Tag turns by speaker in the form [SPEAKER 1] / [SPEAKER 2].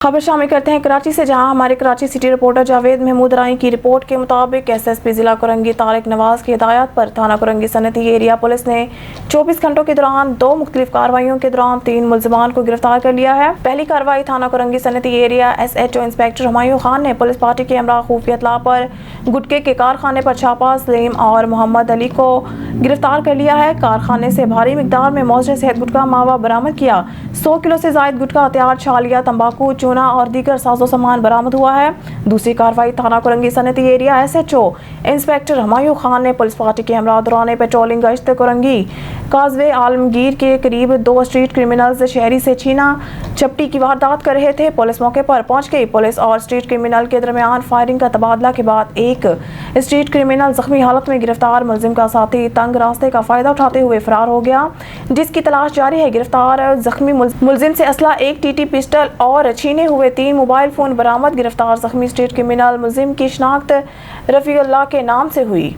[SPEAKER 1] خبر شامل کرتے ہیں کراچی سے، جہاں ہمارے کراچی سٹی رپورٹر جاوید محمود رائی کی رپورٹ کے مطابق ایس ایس پی ضلع کرنگی طارق نواز کی ہدایات پر تھانہ کرنگی صنعتی ایریا پولیس نے 24 گھنٹوں کے دوران 2 مختلف کارروائیوں کے دوران 3 ملزمان کو گرفتار کر لیا ہے۔ پہلی کارروائی تھانہ کرنگی صنعتی area S H O inspector Humayun Khan نے پولیس پارٹی کے ہمراہ خفیہ اطلاع پر گٹکے کے کارخانے پر چھاپا سلیم اور محمد علی کو گرفتار کر لیا ہے۔ کارخانے سے بھاری مقدار میں موزے صحت گٹکا ماوا برآمد کیا، 100 کلو سے زائد گٹکا، ہتھیار، چھالیاں، تمباکو، چونا اور دیگر ساز و سامان برآمد ہوا ہے۔ دوسری کارروائی تھانہ کرنگی صنعتی area S H O inspector Humayun Khan نے پولیس پارٹی کے ہمراہ دوران پیٹرولنگ گشت کرنگی کازوے عالمگیر کے قریب 2 اسٹریٹ کرمنلز شہری سے چھینا جھپٹی کی واردات کر رہے تھے۔ پولیس موقع پر پہنچ گئی۔ پولیس اور اسٹریٹ کرمنل کے درمیان فائرنگ کا تبادلہ کے بعد ایک اسٹریٹ کرمنل زخمی حالت میں گرفتار، ملزم کا ساتھی تنگ راستے کا فائدہ اٹھاتے ہوئے فرار ہو گیا، جس کی تلاش جاری ہے۔ گرفتار زخمی ملزم سے اسلحہ، ایک ٹی ٹی پسٹل اور چھینے ہوئے 3 موبائل فون برآمد۔ گرفتار زخمی اسٹریٹ کرمنل ملزم کی شناخت رفیع اللہ کے نام سے ہوئی۔